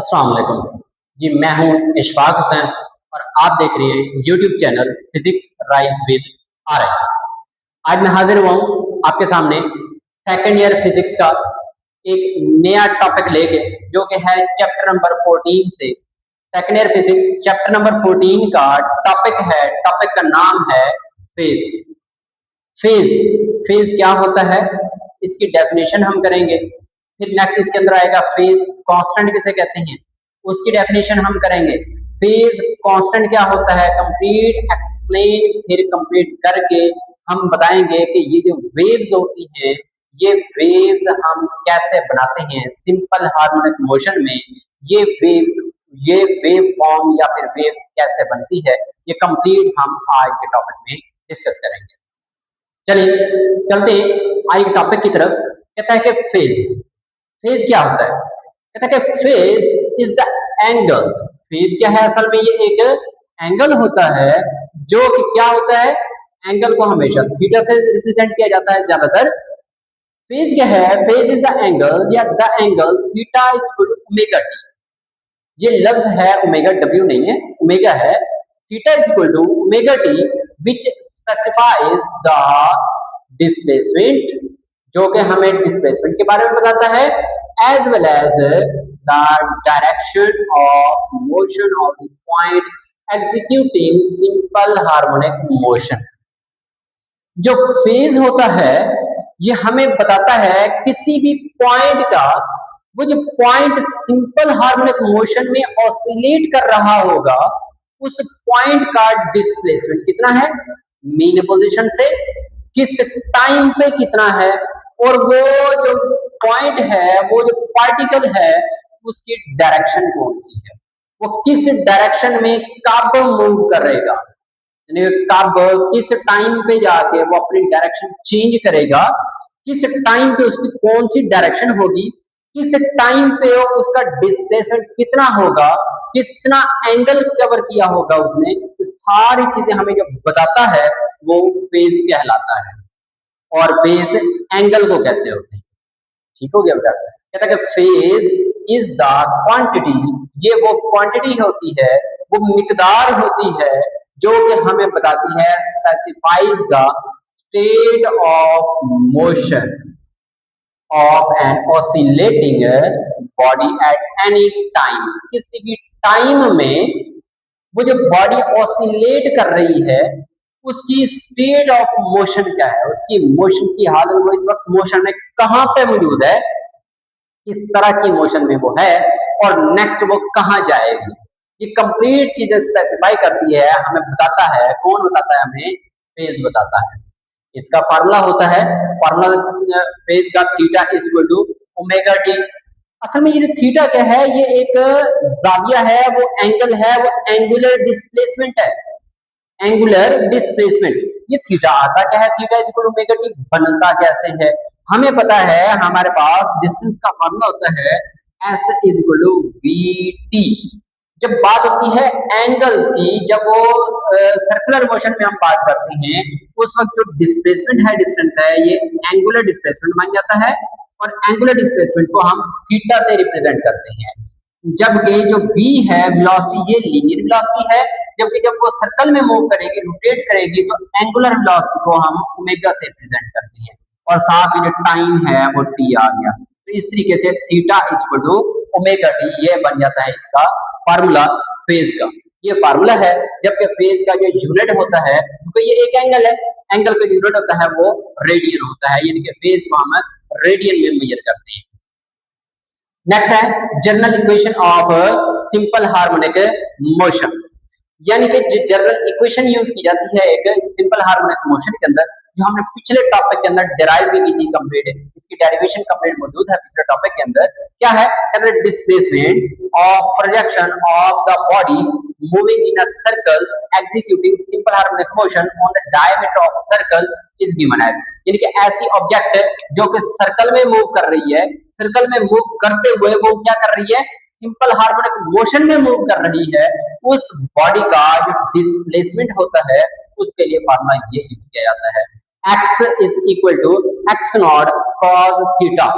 अस्सलाम वालेकुम। जी मैं हूँ इशफाक हुसैन और आप देख रहे हैं YouTube channel physics rise with RI. आज मैं हाजिर हुआ हूँ आपके सामने सेकंड ईयर फिजिक्स का एक नया टॉपिक लेके, जो कि है चैप्टर नंबर 14 से। Second year physics chapter number 14 का टॉपिक का नाम है फेज। फेज फेज क्या होता है, इसकी डेफिनेशन हम करेंगे। फिर नेक्स्ट इसके अंदर आएगा फेज कांस्टेंट किसे कहते हैं, उसकी डेफिनेशन हम करेंगे। फेज कांस्टेंट क्या होता है, कंप्लीट एक्सप्लेन, फिर कंप्लीट करके हम बताएंगे कि ये जो वेव्स होती हैं, ये वेव्स हम कैसे बनाते हैं सिंपल हार्मोनिक मोशन में। ये वेव ये वेव फॉर्म या फिर वेव कैसे बनती है, ये कंप्लीट हम आज के टॉपिक में डिस्कस करेंगे। चलिए चलते हैं आइए टॉपिक की तरफ। कहता है कि फेज फेज क्या होता है। कहता है कि phase is the angle. Phase क्या है, असल में ये एक एंगल होता है, जो कि क्या होता है, एंगल को हमेशा थीटा से रिप्रेजेंट किया जाता है ज्यादातर। फेज क्या है, फेज इज द एंगल या the angle theta is equal to omega t. ये लफ्ज है ओमेगा, डब्ल्यू नहीं है, ओमेगा है। Theta is equal to omega t which specifies the displacement, जो कि हमें डिस्प्लेसमेंट के बारे में बताता है, as well as the direction of motion of the point executing simple harmonic motion. जो फेज होता है, ये हमें बताता है किसी भी पॉइंट का, वो जो पॉइंट सिंपल हार्मोनिक मोशन में ऑसिलेट कर रहा होगा, उस पॉइंट का डिस्प्लेसमेंट कितना है मीन पोजीशन से, किस टाइम पे कितना है, और वो जो पॉइंट है, वो जो पार्टिकल है, उसकी डायरेक्शन कौन सी है, वो किस डायरेक्शन में कब मूव करेगा, कब किस टाइम पे जाके वो अपनी डायरेक्शन चेंज करेगा, किस टाइम पे उसकी कौन सी डायरेक्शन होगी, किस टाइम पे उसका डिस्प्लेसमेंट कितना होगा, कितना एंगल कवर किया होगा उसने, तो सारी चीजें हमें जब बताता है वो फेज कहलाता है। और फेज एंगल को कहते होते हैं। ठीक हो गया बेटा। कहता है कि फेज इज द क्वांटिटी, ये वो क्वांटिटी होती है, वो मिकदार होती है, जो कि हमें बताती है, specifies the state of motion of an oscillating body at any time. किसी भी टाइम में वो जो बॉडी ऑसिलेट कर रही है, उसकी स्टेट ऑफ मोशन क्या है, उसकी मोशन की हालत, वो इस वक्त मोशन में कहाँ पे मौजूद है, किस तरह की मोशन में वो है, और नेक्स्ट वो कहाँ जाएगी। ये कंप्लीट चीजें स्पेसिफाई करती है, हमें बताता है। कौन बताता है हमें, फेज बताता है। इसका फार्मूला होता है, फार्मूला फेज का theta is equal to omega t. असल में ये जो थीटा क्या है, ये एक जाविया है, वो एंगल है, वो एंगुलर डिस्प्लेसमेंट है, एंगुलर डिस्प्लेसमेंट। ये थीटा आता क्या है, theta is equal to omega t, बनता कैसे है, हमें पता है। हमारे पास डिस्टेंस का फार्मूला होता है s is equal to v t. जब बात होती है एंगल्स की, जब वो सर्कुलर मोशन में हम बात करते हैं, उस वक्त जो डिस्प्लेसमेंट है, डिस्टेंस है, ये एंगुलर डिस्प्लेसमेंट बन जाता है, और एंगुलर डिस्प्लेसमेंट को हम थीटा से रिप्रेजेंट करते हैं। जबकि जो v है वेलोसिटी, ये लीनियर वेलोसिटी है, जबकि जब वो सर्कल में मूव करेगी, रोटेट करेगी, तो एंगुलर वेलोसिटी को हम ओमेगा से रिप्रेजेंट करते हैं, और साथ में जो टाइम है वो t आ गया। तो इस तरीके से theta equal to omega t, ये बन जाता है इसका फार्मूला फेज का। ये फार्मूला है। जबकि फेज का जो यूनिट होता है, तो ये एक एंगल है, एंगल का यूनिट होता है वो रेडियन होता है, यानी कि फेज को हम रेडियन में मेजर करते हैं। नेक्स्ट है general equation of simple harmonic motion, यानी कि जनरल इक्वेशन यूज की जाती है एक सिंपल हार्मोनिक मोशन के अंदर, जो हमने पिछले टॉपिक के अंदर डेराइव भी की थी कंप्लीट। इसकी डेरिवेशन कंप्लीट मौजूद है पिछले टॉपिक के अंदर। क्या है, displacement of projection of the body moving in a circle executing simple harmonic motion on the diameter of circle is given as, यानी कि ऐसी ऑब्जेक्ट जो कि सर्कल में मूव कर रही है, सर्कल में मूव करते हुए वो क्या कर रही है, सिंपल हार्मोनिक मोशन में मूव कर रही है, उस बॉडी का जो डिस्प्लेसमेंट होता है, उसके लिए फार्मूला ये यूज किया जाता है, x is equal to x naught cos theta.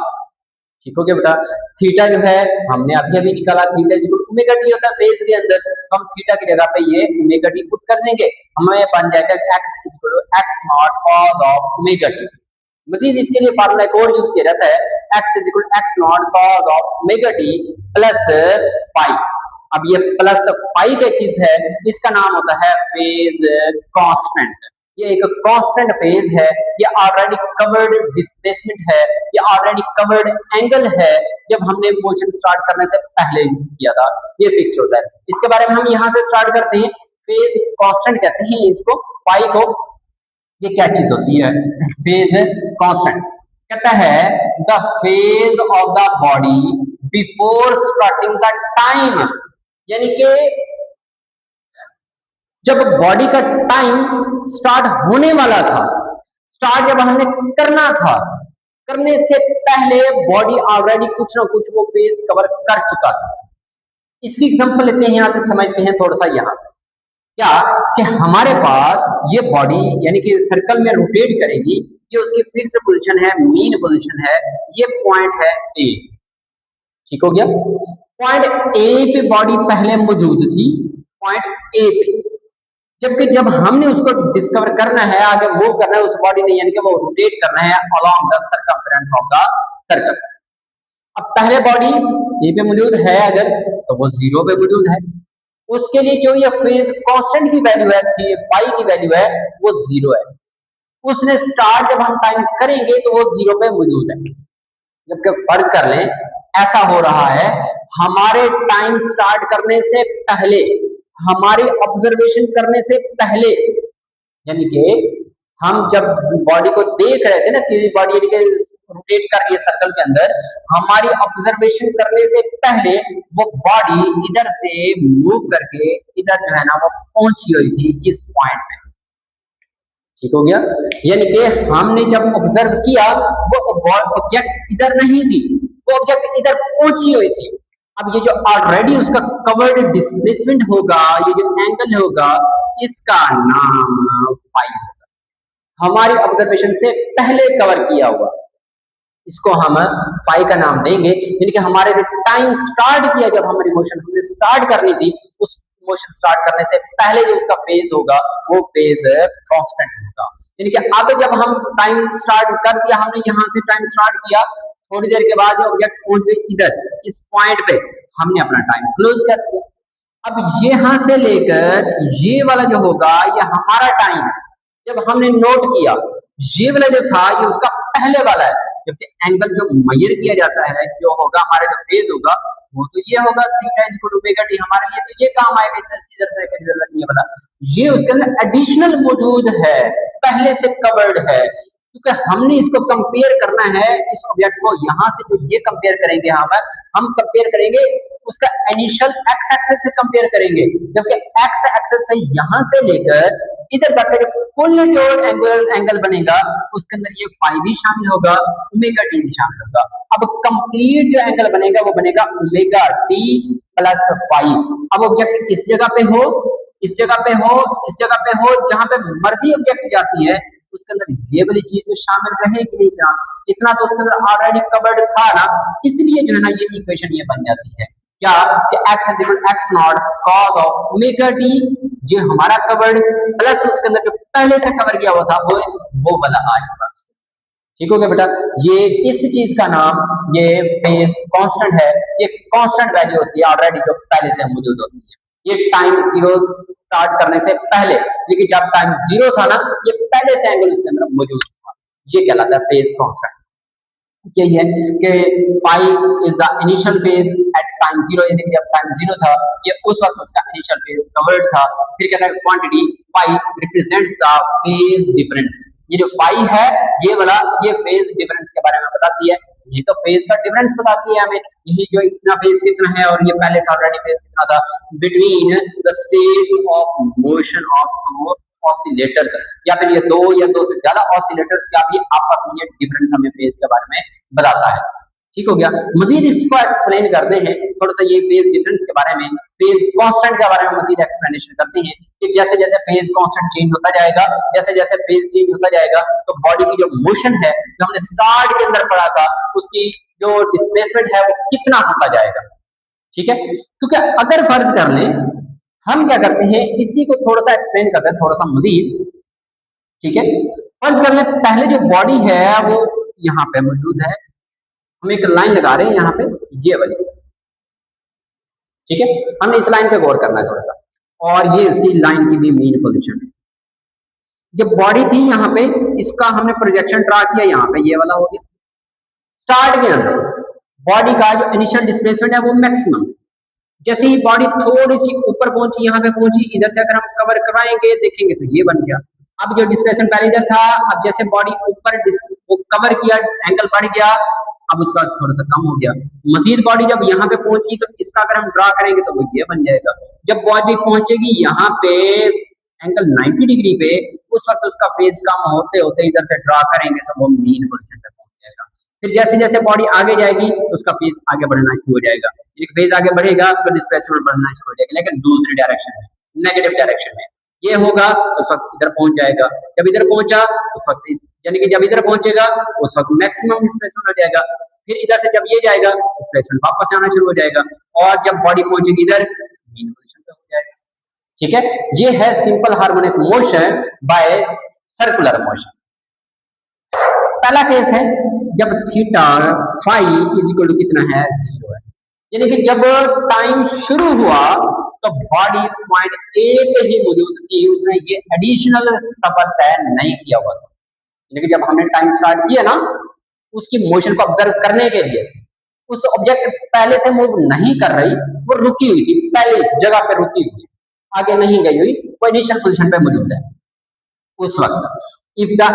ठीक हो गया बेटा। थीटा जो है हमने अभी अभी निकाला, थीटा इक्वल ओमेगा टी होता है फेज के अंदर, तो हम थीटा की जगह पे ये ओमेगा टी पुट कर देंगे, हमें बन जाएगा x equal x not cos of omega t. मजीद इसके लिए फार्मूला एक और यूज किया जाता है, x equal x not cos of omega t plus pi. अब ये प्लस पाई क्या चीज है, इसका नाम होता है फेज कांस्टेंट। ये एक कांस्टेंट फेज है, ये ऑलरेडी कवर्ड डिस्प्लेसमेंट है, ये ऑलरेडी कवर्ड एंगल है, जब हमने मोशन स्टार्ट करने से पहले किया था, ये फिक्स होता है। इसके बारे में हम यहाँ से स्टार्ट करते हैं, फेज कांस्टेंट कहते हैं इसको, पाई को। ये क्या चीज होती है फेज कांस्टेंट? कहता है the phase of the body before starting the time, यानी कि जब बॉडी का टाइम स्टार्ट होने वाला था, स्टार्ट जब हमने करना था, करने से पहले बॉडी ऑलरेडी कुछ ना कुछ वो फेज कवर कर चुका था। इसकी एग्जांपल लेते हैं, यहां से समझते हैं थोड़ा सा। यहाँ क्या कि हमारे पास ये बॉडी यानी कि सर्कल में रोटेट करेगी, ये उसकी फिक्स पोजीशन है, मीन पोजीशन है, ये पॉइंट है ए। ठीक हो गया। पॉइंट ए पे बॉडी पहले मौजूद थी, पॉइंट ए पे, जबकि जब हमने उसको डिस्कवर करना है, आगे मूव करना है उस बॉडी ने, यानी कि वो रोटेट करना है along the circumference of the circle. अब पहले बॉडी ए पे मौजूद है अगर, तो वो जीरो पे मौजूद है, उसके लिए जो ये फेज कांस्टेंट की वैल्यू है, पाई की वैल्यू है, वो जीरो है। उसने स्टार्ट जब हम टाइम करेंगे तो वो जीरो पे मौजूद है। जबकि फर्ज कर लें ऐसा हो रहा है, हमारे टाइम स्टार्ट करने से पहले, हमारी ऑब्जर्वेशन करने से पहले, यानी कि हम जब बॉडी को देख रहे थे ना, सीधी बॉडी यानी कि रोटेट कर रही है सर्कल के अंदर, हमारी ऑब्जर्वेशन करने से पहले वो बॉडी इधर से मूव करके इधर जो है ना वो पहुंची हुई थी इस पॉइंट पे। ठीक हो गया। यानी कि हमने जब ऑब्जर्व किया वो ऑब्जेक्ट इधर नहीं थी, वो ऑब्जेक्ट इधर पहुंची हुई थी। अब ये जो ऑलरेडी उसका कवर्ड डिस्प्लेसमेंट होगा, ये जो एंगल होगा, इसका नाम पाई होगा, हमारी ऑब्जर्वेशन से पहले कवर किया हुआ, इसको हम पाई का नाम देंगे। यानी कि हमारे जो टाइम स्टार्ट किया, जब हमारी मोशन हमने स्टार्ट करनी थी, उस मोशन स्टार्ट करने से पहले जो उसका फेज होगा वो फेज कांस्टेंट होगा। यानी कि अब जब हम टाइम स्टार्ट कर दिया, हमने यहाँ से टाइम स्टार्ट किया, थोड़ी देर के बाद ऑब्जेक्ट पहुंच गई इधर इस पॉइंट पे, हमने अपना टाइम क्लोज कर दिया। अब यहाँ से लेकर ये वाला जो होगा ये हमारा टाइम है, जब हमने नोट किया ये वाला जो था ये उसका पहले वाला है, जबकि एंगल जो मेजर किया जाता है जो होगा हमारे जो फेज होगा वो तो ये होगा theta equal to omega t. हमारे लिए तो ये काम आएगा, ये वाला ये उसके अंदर एडिशनल मौजूद है, पहले से कवर्ड है, क्योंकि हमने इसको कंपेयर करना है इस ऑब्जेक्ट को। यहाँ से जो ये कंपेयर करेंगे हम कंपेयर करेंगे उसका इनिशियल एक्स एक्सेस से कंपेयर करेंगे, जबकि एक्स एक्सेस से यहाँ से लेकर इधर तक का कुल जो एंगल बनेगा उसके अंदर ये फाई भी शामिल होगा, ओमेगा टी भी शामिल होगा। अब कंप्लीट जो एंगल बनेगा वो बनेगा ओमेगा टी प्लस फाई। अब ऑब्जेक्ट इस जगह पे हो, इस जगह पे हो, इस जगह पे हो, जहां पे मर्जी ऑब्जेक्ट जाती है उसके अंदर ये वाली चीज में शामिल रहेगी नहीं, इतना तो उसके अंदर ऑलरेडी कवर्ड था ना, इसलिए जो है ना ये इक्वेशन ये बन जाती है क्या कि x equal x naught cos of omega t, ये हमारा कवर्ड प्लस उसके अंदर जो पहले से कवर किया हुआ था वो वाला आ चुका। ठीक हो गया बेटा। ये इस चीज का नाम ये फेज कांस्टेंट है, ये कांस्टेंट वैल्यू होती है ऑलरेडी जो पहले से मौजूद होती है। ये टाइम जीरो स्टार्ट करने से पहले, लेकिन जब टाइम जीरो था ना ये पहले से एंगल उसके अंदर मौजूद था, ये कहलाता है फेज कांस्टेंट। यही है कि pi is the initial phase at time zero, यानी कि जब टाइम जीरो था ये उस वक्त उसका इनिशियल फेज कवर्ड था। फिर कहता है quantity pi represents the phase difference. ये जो पाई है ये वाला ये फेज डिफरेंस के बारे में बताती है, ये तो फेज का डिफरेंस बताती है हमें, यही जो इतना फेज कितना है और ये पहले से ऑलरेडी फेज कितना था between the stage of motion of oscillator, या फिर ये दो या दो से ज्यादा ऑसिलेटर का भी आपस में ये डिफरेंस हमें फेज के बारे में बताता है। ठीक हो गया। मजीद इसको एक्सप्लेन करते हैं थोड़ा सा, ये फेज डिफरेंस के बारे में, फेज कांस्टेंट के बारे में मजीद एक्सप्लेनेशन करते हैं कि जैसे जैसे फेज कांस्टेंट चेंज होता जाएगा, जैसे जैसे फेज चेंज होता जाएगा, तो बॉडी की जो मोशन है जो हमने स्टार्ट के अंदर पढ़ा था, उसकी जो डिस्प्लेसमेंट है वो कितना होता जाएगा। ठीक है, क्योंकि अगर फर्ज कर लें, हम क्या करते हैं इसी को थोड़ा सा एक्सप्लेन करते हैं थोड़ा सा मजीद। ठीक है, फर्ज कर लें पहले जो बॉडी है वो यहाँ पे मौजूद है, हम एक लाइन लगा रहे हैं यहाँ पे, ये वाली। ठीक है, हमने इस लाइन पे गौर करना है थोड़ा सा, और ये इसकी लाइन की भी मेन पोजीशन है। जब बॉडी थी यहाँ पे, इसका हमने प्रोजेक्शन ड्रा किया, यहाँ पे ये वाला हो गया। स्टार्ट के अंदर बॉडी का जो इनिशियल डिस्प्लेसमेंट है वो मैक्सिमम, जैसे ही बॉडी थोड़ी सी ऊपर पहुंची, यहाँ पे पहुंची, इधर से अगर हम कवर करवाएंगे देखेंगे तो ये बन गया। अब जो डिस्प्लेसमेंट पहले इधर था, अब जैसे बॉडी ऊपर वो कवर किया, एंगल बढ़ गया, अब उसका थोड़ा सा कम हो गया। मजीद बॉडी जब यहाँ पे पहुंची तो इसका अगर हम ड्रा करेंगे तो वो ये बन जाएगा। जब बॉडी पहुंचेगी यहाँ पे एंगल 90 डिग्री पे, उस वक्त उसका फेज कम होते होते इधर से ड्रा करेंगे तो वो मीन पोजीशन पे पहुंच जाएगा। फिर जैसे जैसे बॉडी आगे जाएगी तो उसका फेज आगे बढ़ना शुरू हो जाएगा। एक फेज आगे बढ़ेगा तो डिस्प्लेसमेंट बढ़ना शुरू हो जाएगा, लेकिन दूसरी डायरेक्शन में, नेगेटिव डायरेक्शन में। ये होगा उस वक्त इधर पहुंच जाएगा, जब इधर पहुंचा उस वक्त, यानी कि जब इधर पहुंचेगा उस वक्त मैक्सिमम डिस्प्लेसमेंट हो जाएगा। फिर इधर से जब ये जाएगा डिस्प्लेसमेंट वापस आना शुरू हो जाएगा, और जब बॉडी पहुंचेगी इधर मीन पोजीशन पे हो जाएगा। ठीक है, ये है simple harmonic motion by circular motion. पहला केस है जब theta phi is equal to कितना है, 0 है, यानी कि जब टाइम शुरू हुआ तो बॉडी पॉइंट ए पे ही मौजूद थी, उसने ये एडिशनल सफर तय नहीं किया हुआ था। यानी कि जब हमने टाइम स्टार्ट किया ना, उसकी मोशन को ऑब्जर्व करने के लिए उस ऑब्जेक्ट पहले से मूव नहीं कर रही, वो रुकी हुई थी, पहले जगह पे रुकी हुई, आगे नहीं गई हुई, वो इनिशियल पोजीशन पे मौजूद है। उस वक्त if the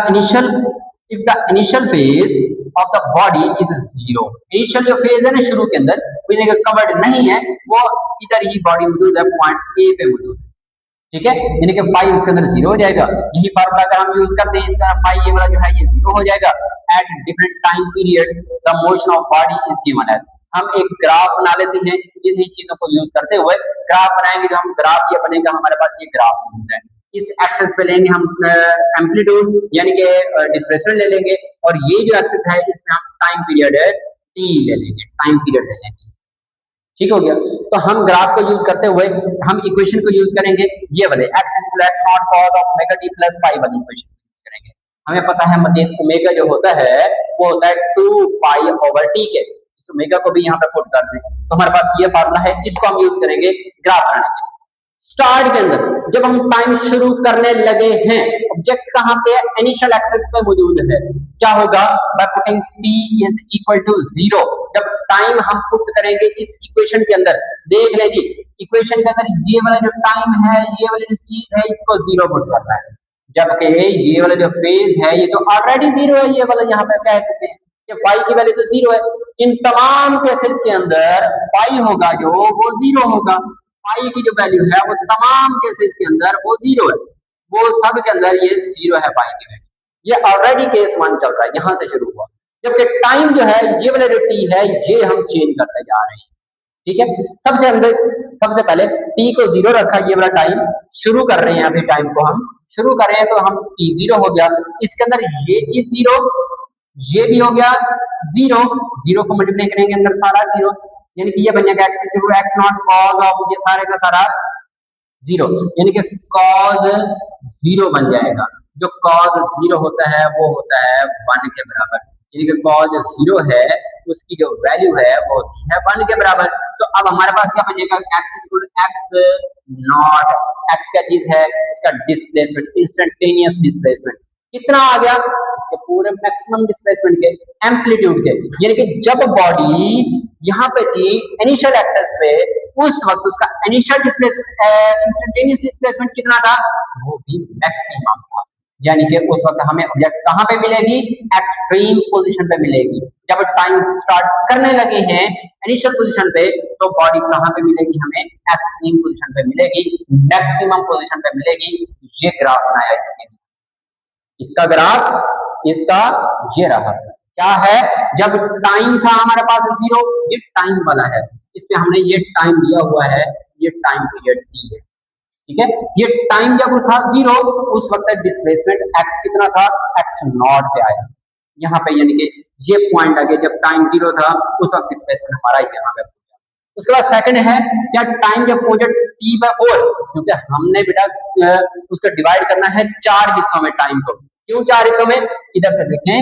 initial phase of the body is 0, initial जो फेज है ना शुरू के अंदर वो कवर्ड नहीं है, वो इधर ही बॉडी मौजूद है, पॉइंट ए पे मौजूद है। ठीक है, यानी कि फाई उसके अंदर 0 हो जाएगा। यही फार्मूला अगर हम यूज करते हैं, इसका फाई ये वाला जो है ये 0 हो जाएगा। At different time period the motion of body is given as, हम एक ग्राफ बना लेते हैं इन्हीं चीजों को यूज करते हुए। ग्राफ बनाएंगे, जो हम ग्राफ ये बनेगा, हमारे पास ये ग्राफ मौजूद है। इस एक्सेस पे लेंगे हम एम्पलीट्यूड यानी कि डिस्प्लेसमेंट ले लेंगे, और ये जो एक्सेस है इसमें हम टाइम पीरियड टी ले लेंगे, टाइम पीरियड ले लेंगे। ठीक हो गया, तो हम ग्राफ को यूज करते हुए हम इक्वेशन को यूज करेंगे, ये वाले x equal x naught cos of omega t plus pi वाली इक्वेशन यूज करेंगे। हमें पता है मजीद ओमेगा जो होता है वो होता है 2 पाई ओवर t के, इस ओमेगा को भी यहाँ पे पुट कर दें तो हमारे पास ये फार्मूला है, इसको हम यूज करेंगे ग्राफ बनाने के लिए। स्टार्ट के अंदर जब हम टाइम शुरू करने लगे हैं, ऑब्जेक्ट कहाँ पे है, इनिशियल एक्सेस पे मौजूद है, क्या होगा, by putting t is equal to 0, जब टाइम हम पुट करेंगे इस इक्वेशन के अंदर, देख लें जी इक्वेशन के अंदर ये वाला जो टाइम है, ये वाली जो चीज है, इसको 0 पुट करना है, जबकि ये वाला जो फेज है ये तो ऑलरेडी 0 है, ये वाला यहाँ पे कह सकते हैं कि फाई की वैल्यू तो 0 है। इन तमाम केसेस के अंदर फाई होगा जो वो 0 होगा, फाई की जो वैल्यू है वो तमाम केसेस के अंदर वो 0 है, वो सब के अंदर ये 0 है फाई की वैल्यू। ये ऑलरेडी केस 1 चल रहा है, यहां से शुरू हुआ, जबकि टाइम जो है ये वाला जो टी है ये हम चेंज करते जा रहे हैं। ठीक है, सबसे पहले टी को 0 रखा, ये वाला टाइम शुरू कर रहे हैं, अभी टाइम को हम शुरू कर रहे हैं तो हम टी 0 हो गया, इसके अंदर ये चीज 0, ये भी हो गया 0, 0 को मल्टीप्लाई करेंगे अंदर सारा 0, यानी कि ये बन जाएगा x नॉट cos ऑफ ये सारे का सारा 0, यानी कि cos 0 बन जाएगा। जो cos 0 होता है वो होता है 1 के बराबर, यानी कि cos 0 है उसकी जो वैल्यू है वो है 1 के बराबर। तो अब हमारे पास क्या बचेगा, x नॉट, x क्या चीज है, इसका डिस्प्लेसमेंट, इंस्टेंटेनियस डिस्प्लेसमेंट कितना आ गया, इसके पूरे मैक्सिमम डिस्प्लेसमेंट के एम्पलीट्यूड के, यानी कि जब बॉडी यहाँ पे थी इनिशियल एक्सेस पे, उस वक्त उसका इनिशियल इंस्टेंटेनियस डिस्प्लेसमेंट कितना था, वो भी मैक्सिमम था। यानी कि उस वक्त हमें ऑब्जेक्ट कहाँ पे मिलेगी, एक्सट्रीम पोजीशन पे मिलेगी। जब टाइम स्टार्ट करने लगे हैं इनिशियल पोजीशन पे, तो बॉडी कहाँ पे मिलेगी, हमें एक्सट्रीम पोजीशन पे मिलेगी, मैक्सिमम पोजीशन पे मिलेगी। ये ग्राफ बनाया इसके, इसका ग्राफ इसका ये रहा, क्या है, जब टाइम था हमारे पास 0, ये टाइम वाला है, इसमें हमने ये टाइम दिया हुआ है, ये टाइम पीरियड टी है, ठीक है। ये टाइम जब था 0, उस वक्त डिस्प्लेसमेंट एक्स कितना था, एक्स नॉट पे आया यहाँ पे, यानी कि ये पॉइंट आ गया जब टाइम 0 था, उस वक्त डिस्प्लेसमेंट हमारा यहाँ पे पहुंचा। उसके बाद सेकंड है, क्या टाइम जब पहुंचा t/4, क्योंकि हमने बेटा उसको डिवाइड करना है 4 हिस्सों में टाइम को। क्यों 4 हिस्सों में, इधर से देखें,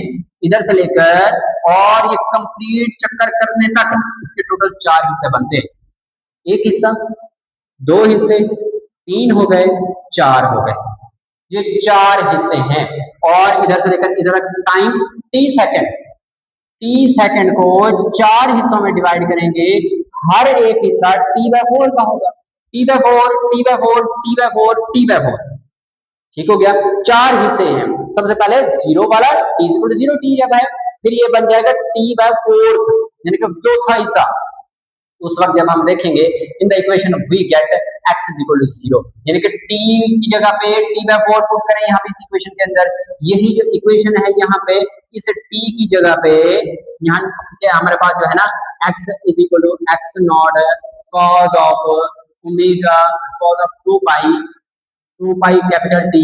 इधर से लेकर और ये कंप्लीट चक्कर करने तक इसके टोटल 4 हिस्से बनते हैं। एक हिस्सा, 2 हिस्से, 3 हो गए, 4 हो गए, ये 4 हिस्से हैं। और इधर से लेकर इधर तक टाइम टी सेकंड को 4 हिस्सों में डिवाइड करेंगे, हर एक हिस्सा t/4 का होगा, t/4 t/4 t/4 t/4, ठीक हो गया। 4 हिस्से हैं, सबसे पहले 0 वाला t=0 t जब है, फिर ये बन जाएगा t/4 यानी कि चौथा हिस्सा। उस वक्त जब हम देखेंगे in the equation we get x = 0, यानी कि t की जगह पे t/4 पुट करें यहाँ पे इस इक्वेशन के अंदर, यही जो इक्वेशन है यहाँ पे इस t की जगह पे यहाँ हमारे पास जो है ना x = x0 cos of omega cos of 2 pi capital T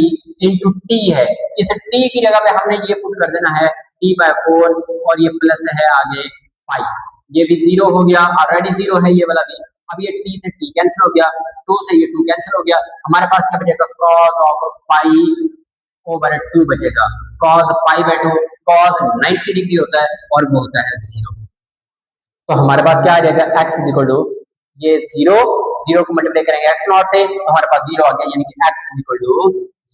into T है। इस t की जगह पे हमने ये पुट कर देना है t/4 और ये प्लस है आगे पाई, ये भी 0 हो गया, ऑलरेडी 0 है ये वाला भी। अब ये t से t कैंसिल हो गया, 2 से ये 2 कैंसिल हो गया, हमारे पास क्या बचेगा cos ऑफ पाई/2 बचेगा, cos पाई/2 cos 90 डिग्री होता है और वो होता है 0। तो हमारे पास क्या आ जाएगा x = ये 0 को मल्टीप्लाई करेंगे x0 से, तो हमारे पास 0 आ गया, यानी कि x =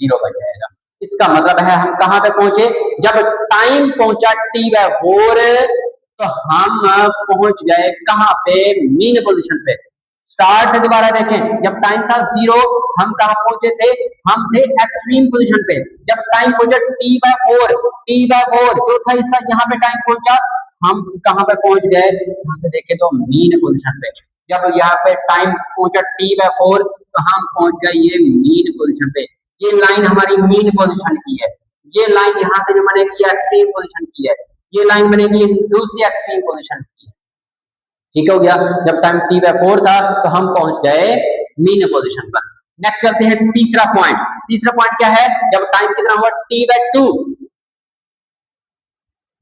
0 बन जाएगा। इसका मतलब है हम कहां पे पहुंचे, जब टाइम पहुंचा t/4 तो हम पहुंच गए कहां पे, मीन पोजीशन पे। स्टार्ट से दोबारा देखें, जब टाइम था 0 हम कहां पहुंचे थे, हम थे एक्सट्रीम पोजीशन पे। जब टाइम पहुंचा t/4 चौथा हिस्सा यहाँ पे टाइम पहुंचा, हम कहां पे पहुंच गए, यहां से देखें तो मीन पोजीशन पे। जब यहाँ पे टाइम पहुंचा t/4 तो हम पहुंच गए ये मीन पोजीशन पे। ये लाइन हमारी मीन पोजीशन की है, ये लाइन यहाँ से जो बनेगी एक्सट्रीम पोजीशन की है, ये लाइन बनेगी दूसरी एक्सट्रीम पोजीशन की। ठीक हो गया, जब टाइम t/4 था तो हम पहुंच गए मीन पोजीशन पर। नेक्स्ट करते हैं तीसरा पॉइंट क्या है, जब टाइम कितना हुआ t/2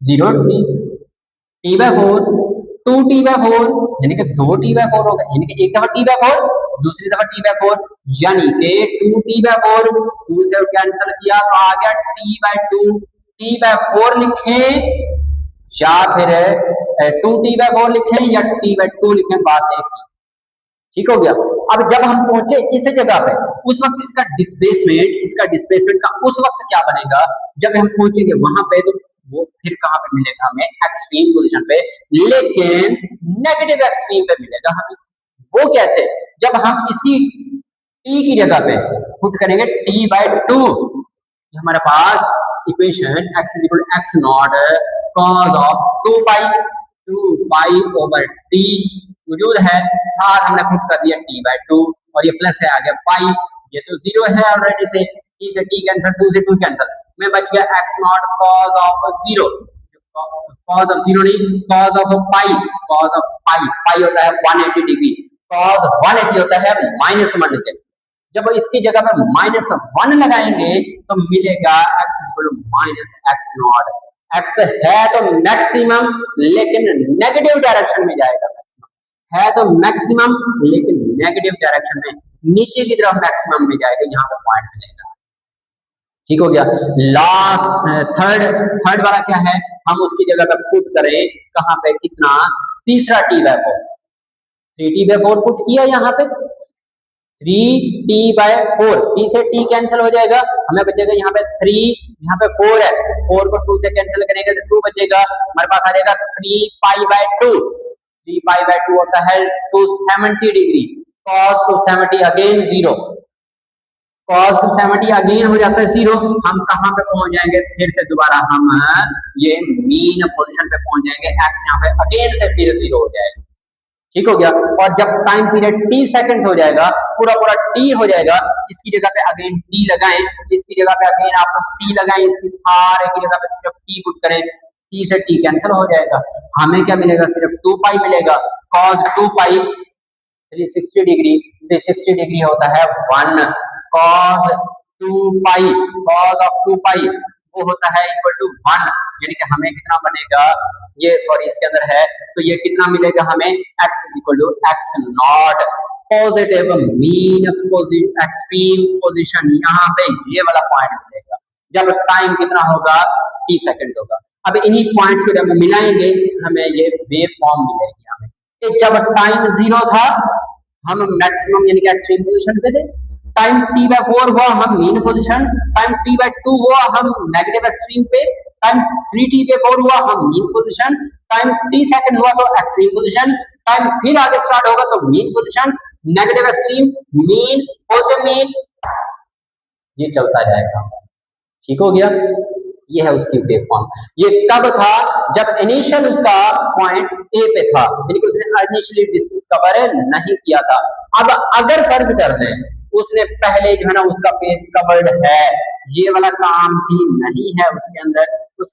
0 t/4 2t/4 यानी कि 2t/4 होगा, यानी कि एक दफा t/4 दूसरी दफा t/4 यानी कि 2t/4, 2 से कैंसिल किया तो आ गया t/2, t/4 लिखें या फिर 2t/4 लिखें या t/2 लिखें, बात एक ही। ठीक हो गया। अब जब हम पहुंचे इस जगह पे, उस वक्त इसका डिस्प्लेसमेंट का उस वक्त क्या बनेगा, जब हम पहुंचेंगे वहां पे तो वो फिर कहां पे मिलेगा हमें, एक्सट्रीम पोजीशन पे, लेकिन नेगेटिव एक्सट्रीम पे मिलेगा हमें। वो कैसे, जब हम इसी t की जगह पे पुट करेंगे t/2, हमारे पास equation x = x0 cos of 2 पाई/t मौजूद है, साथ हमने पुट कर दिया t/2 और ये प्लस है आ गया पाई, ये तो 0 है ऑलरेडी से, t से t कैंसिल, 2 से 2 कैंसिल, में बच गया x0 cos of 0, cos of 0 नहीं cos ऑफ पाई होता है 180 डिग्री, cos 180 होता है -1 जब इसकी जगह पर -1 लगाएंगे तो मिलेगा x = -x0। x है तो मैक्सिमम लेकिन नेगेटिव डायरेक्शन में जाएगा, है तो मैक्सिमम लेकिन नेगेटिव डायरेक्शन में, नीचे की तरफ मैक्सिमम में जाएगा, यहाँ पर पॉइंट मिलेगा। ठीक हो गया। लास्ट थर्ड वाला क्या है, हम उसकी जगह पर पुट करें कहां पे, कितना, तीसरा t/4, 3t/4 पुट किया यहाँ पे, 3t/4, t से t कैंसिल हो जाएगा, हमें बचेगा यहाँ पे 3, यहाँ पे 4 है, 4 को 2 से कैंसिल करेंगे तो 2 बचेगा, हमारे पास आ जाएगा 3π/2, 3π/2 होता है 270 degree, cos 270 again 0, cos 270 again हो जाता है 0, हम कहां पे पहुंच जाएंगे, फिर से दोबारा हम ये मीन पोजीशन पे पहुंच जाएंगे, x यहाँ पे अगेन से फिर 0 हो जाएगा। ठीक हो गया। और जब टाइम पीरियड t सेकंड हो जाएगा, पूरा t हो जाएगा, इसकी जगह पे अगेन t लगाएं, इसकी जगह पे अगेन आप t लगाएं, इसकी सारे की जगह पे सिर्फ t पुट करें, टी से टी कैंसिल हो जाएगा, हमें क्या मिलेगा, सिर्फ 2 पाई मिलेगा। cos 2 पाई 360 डिग्री, 360 डिग्री होता है 1, cos 2 पाई, cos ऑफ 2 पाई वो होता है इक्वल टू 1, यानी कि हमें कितना बनेगा, ये सॉरी इसके अंदर है, तो ये कितना मिलेगा हमें, x equal to x naught positive mean extreme position, यहाँ पे ये वाला पॉइंट मिलेगा जब टाइम कितना होगा, t सेकंड होगा। अब इन्हीं पॉइंट्स को जब मिलाएंगे हमें ये वेव फॉर्म मिलेगी हमें। जब टाइम 0 था हम मैक्सिमम यानी कि एक्सट्रीम पोजीशन पे थे, टाइम t/4 हुआ हम मीन पोजीशन, टाइम t/2 हुआ हम नेगेटिव एक्सट्रीम पे, टाइम 3t/4 हुआ हम mean position, time t second हुआ तो एक्सट्रीम पोजीशन, टाइम फिर आगे स्टार्ट होगा तो mean position, negative extreme, mean, positive mean, ये चलता जाएगा। ठीक हो गया, ये है उसकी वेव फॉर्म। ये तब था जब इनिशियल उसका पॉइंट ए पे था, यानी कि उसने इनिशियली डिस्कवर नहीं किया था। अब अगर फर्ज कर दें उसने पहले जो है ना उसका पेज कवर्ड है, ये वाला काम भी नहीं है उसके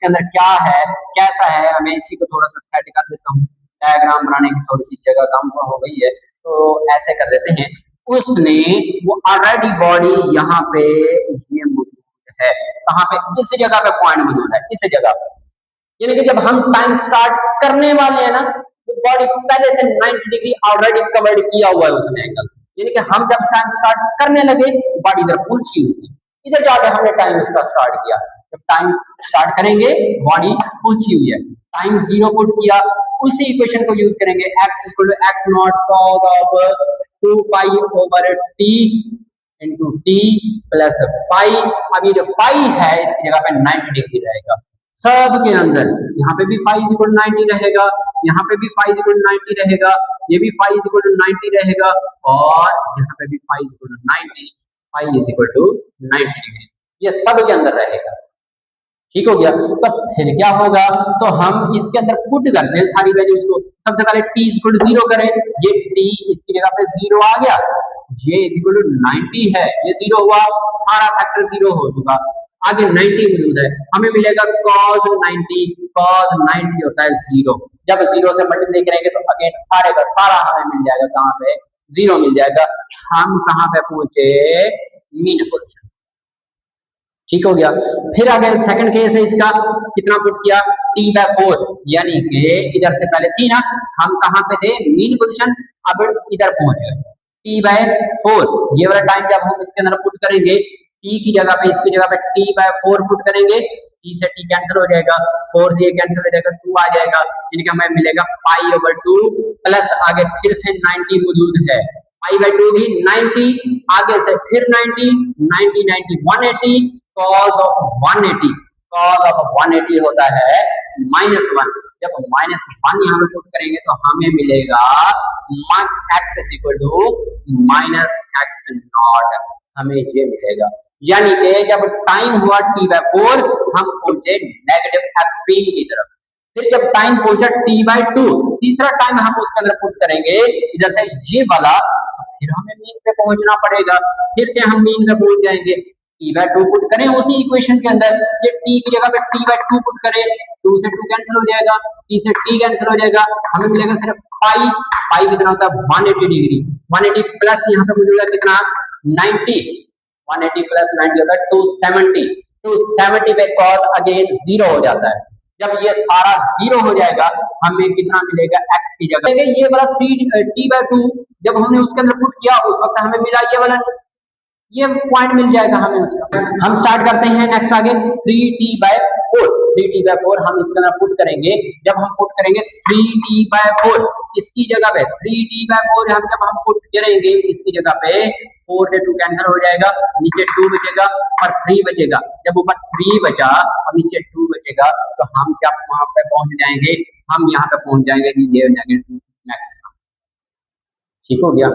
अंदर क्या है कैसा है, हमें इसी को थोड़ा सा सेट कर देता हूँ, डायग्राम बनाने की थोड़ी सी जगह कम हो गई है तो ऐसे कर देते हैं। उसने वो ऑलरेडी बॉडी यहाँ पे ये है, कहाँ पे, इस जगह पे पॉइंट मौजूद है, इस जगह पे, यानी कि जब हम टाइम स्टार्ट करने वाले हैं ना तो बॉडी पहले से 90 डिग्री ऑलरेडी कवर्ड किया हुआ है उसने एंगल, यानी कि हम जब टाइम स्टार्ट करने लगे बॉडी इधर पहुंची हुई थी, इधर जाके हमने टाइम इसका स्टार्ट किया, जब टाइम स्टार्ट करेंगे बॉडी पहुंची हुई है, टाइम 0 पुट किया, उसी इक्वेशन को यूज करेंगे, x equal to x not cos of 2 pi over t into t plus pi. अब ये जो पाई है इसकी जगह पे 90 डिग्री रहेगा सब के अंदर, यहाँ पे भी पाई इक्वल 90 रहेगा, यहाँ पे भी पाई इक्वल 90 रहेगा, ये भी पाई इक्वल 90 रहेगा, और यहाँ पे भी pi equal 90, pi is equal to 90 degree, ये सब के अंदर रहेगा। ठीक हो गया, तो फिर क्या होगा, तो हम इसके अंदर पुट करते हैं सारी वैल्यूज को। सबसे पहले t इक्वल टू 0 करें, ये t इसकी जगह पे 0 आ गया, ये इक्वल टू 90 है, ये 0 हुआ, सारा फैक्टर 0 हो चुका, आगे 90 मौजूद है, हमें मिलेगा cos 90, cos 90 होता है 0, जब 0 से मल्टीप्लाई करेंगे तो अगेन सारे का सारा हमें मिल जाएगा, कहाँ पे 0 मिल जाएगा, हम कहाँ पे पहुंचे, मीन पोजीशन। ठीक हो गया, फिर आगे सेकंड केस है इसका, कितना पुट किया, t/4, यानी कि इधर से पहले थी ना, हम कहाँ पे थे, मीन पोजीशन, अब इधर पहुंच गए t/4, ये वाला टाइम जब हम इसके अंदर पुट करेंगे, t की जगह पे इसकी जगह पे t/4 पुट करेंगे, t से t कैंसिल हो जाएगा, 4 से ये कैंसिल हो जाएगा, 2 आ जाएगा, यानी कि हमें मिलेगा π/2 प्लस आगे फिर से 90 मौजूद है, π/2 भी 90, आगे से फिर 90, 90 90 180, cos ऑफ 180, cos ऑफ 180 होता है -1, जब -1 यहाँ पे पुट करेंगे तो हमें मिलेगा x equal to -x naught, हमें ये मिलेगा, यानी कि जब टाइम हुआ t/4 हम पहुंचे नेगेटिव एक्सट्रीम की तरफ, फिर जब टाइम पहुंचा t/2, तीसरा टाइम हम उसके अंदर पुट करेंगे इधर से ये वाला, फिर हमें मीन पे पहुंचना पड़ेगा, फिर से हम मीन पे पहुंच जाएंगे, t/2 पुट करें उसी इक्वेशन के अंदर, ये t की जगह पे t/2 पुट करें, 2 से 2 कैंसिल हो जाएगा, t से t कैंसिल हो जाएगा, हमें मिलेगा सिर्फ पाई, पाई कितना होता है 180 डिग्री, 180 प्लस यहाँ पे मिलेगा कितना 90, 180 प्लस 90 होता है 270, 270 पे cos अगेन 0 हो जाता है, जब ये सारा 0 हो जाएगा हमें कितना मिलेगा, x की जगह ये वाला 3t/2 जब हमने उसके अंदर पुट किया उस वक्त हमें मिला ये वाला, ये पॉइंट मिल जाएगा हमें उसका। हम स्टार्ट करते हैं नेक्स्ट आगे 3t/4, 3t/4 हम इसके अंदर पुट करेंगे, जब हम पुट करेंगे 3t/4 इसकी जगह पे 3t/4 हम जब हम पुट करेंगे इसकी जगह पे 4 से 2 कैंसिल हो जाएगा, नीचे 2 बचेगा और 3 बचेगा, जब ऊपर 3 बचा और नीचे 2 बचेगा तो हम क्या वहां पे पहुंच जाएंगे, हम यहाँ पे पहुंच जाएंगे कि ये नेगेटिव मैक्सिमम। ठीक हो गया,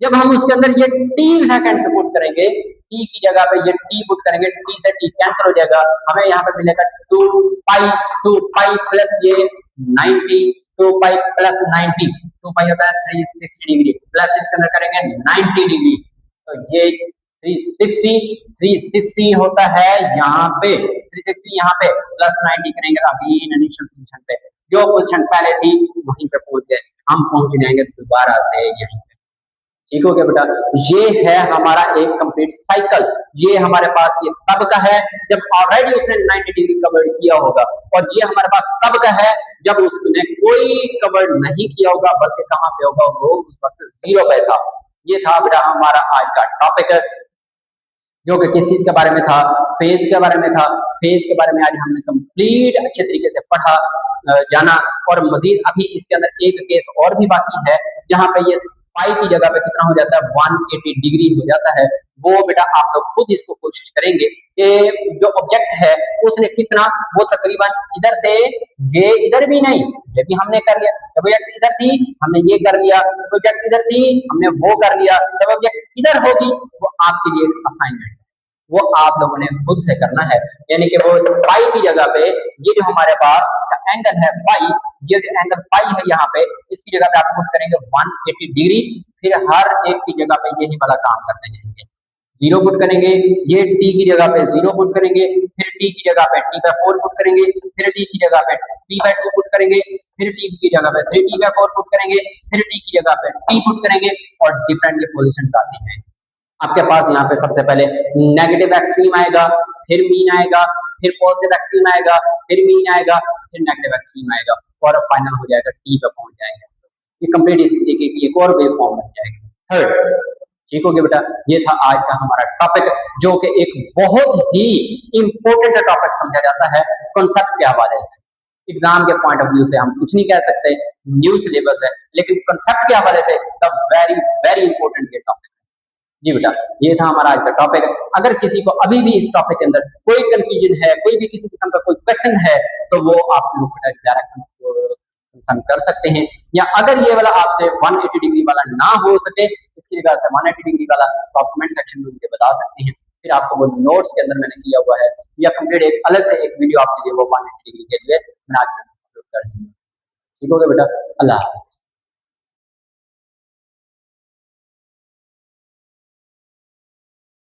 जब हम उसके अंदर ये t सेकंड से पुट करेंगे, t की जगह पे ये t पुट करेंगे, t से t कैंसिल हो जाएगा, हमें यहाँ पे मिलेगा 2 पाई प्लस ये 90, 2 पाई प्लस 90, 2 पाई होता है 360 डिग्री, प्लस इसके अंदर करेंगे 90 डिग्री, तो ये 360 होता है यहाँ पे, 360 यहाँ पे प्लस 90 करेंगे अगेन इनिशियल पोजीशन पे, जो पोजीशन पहले थी वहीं पे पहुंच गए, हम पहुंच जाएंगे दोबारा से यहीं पे। ठीक हो गया बेटा, ये है हमारा एक कंप्लीट साइकिल। ये हमारे पास ये तब का है जब ऑलरेडी उसने 90 डिग्री कवर किया होगा, और ये हमारे पास तब का है जब उसने कोई कवर नहीं किया होगा, बल्कि कहाँ पे होगा, वो उस वक्त 0 पे था। ये था बेटा हमारा आज का टॉपिक, जो कि किस चीज के बारे में था, फेज के बारे में था। फेज के बारे में आज हमने कंप्लीट अच्छे तरीके से पढ़ा, जाना, और मजीद अभी इसके अंदर एक केस और भी बाकी है, जहाँ पे ये पाई की जगह पे कितना हो जाता है, 180 डिग्री हो जाता है। वो बेटा आप लोग खुद इसको कोशिश करेंगे कि जो ऑब्जेक्ट है उसने कितना, वो तकरीबन इधर से, ये इधर भी नहीं, ये भी हमने कर लिया, जब ऑब्जेक्ट इधर थी हमने ये कर लिया, जब ऑब्जेक्ट इधर थी हमने वो कर लिया, जब ऑब्जेक्ट इधर होगी वो आपके लिए असाइनमेंट, वो आप लोगों ने खुद से करना है। यानी कि वो पाई की जगह पे ये जो हमारे पास इसका एंगल है पाई, ये जो एंगल पाई है यहाँ पे, इसकी जगह पे आप पुट करेंगे 180 डिग्री, फिर हर एक की जगह पे यही वाला काम करते जाएंगे। 0 पुट करेंगे, ये टी की जगह पे 0 पुट करेंगे, फिर टी की जगह पे t/4 पुट करेंगे, फिर टी की जगह पे t/2 पुट करेंगे, फिर टी की जगह पे 3t/4 पुट करेंगे, फिर टी की जगह पे t पुट करेंगे, और डिफरेंट पोजिशन आती है। आपके पास यहाँ पे सबसे पहले नेगेटिव एक्सट्रीम आएगा, फिर मीन आएगा, फिर पॉजिटिव एक्सट्रीम आएगा, फिर मीन आएगा, फिर नेगेटिव एक्सट्रीम आएगा, और फाइनल हो जाएगा टी पे पहुंच जाएगा। ये कंप्लीट इस तरीके की एक और वेव फॉर्म बन जाएगी। थर्ड, ठीक हो गया बेटा, ये था आज का हमारा टॉपिक, जो कि एक बहुत ही इंपॉर्टेंट टॉपिक समझा जाता है कॉन्सेप्ट के हवाले से। एग्जाम के पॉइंट ऑफ व्यू से हम कुछ नहीं कह सकते, न्यू सिलेबस है, लेकिन कॉन्सेप्ट के हवाले से द वेरी वेरी इंपॉर्टेंट ये टॉपिक। जी बेटा, ये था हमारा आज का टॉपिक। अगर किसी को अभी भी इस टॉपिक के अंदर कोई कंफ्यूजन है, कोई भी किसी किस्म का कोई क्वेश्चन है, तो वो आप लोग डायरेक्ट कंसर्न कर सकते हैं, या अगर ये वाला आपसे 180 डिग्री वाला ना हो सके, इसकी जगह से 180 डिग्री वाला, तो आप कमेंट सेक्शन में मुझे बता सकते हैं, फिर आपको वो नोट्स के अंदर मैंने किया हुआ है, या कंप्लीट एक अलग से एक वीडियो आपके लिए वो 180 डिग्री के लिए मैं आज अपलोड कर दूंगा। ठीक हो गया बेटा, अल्लाह।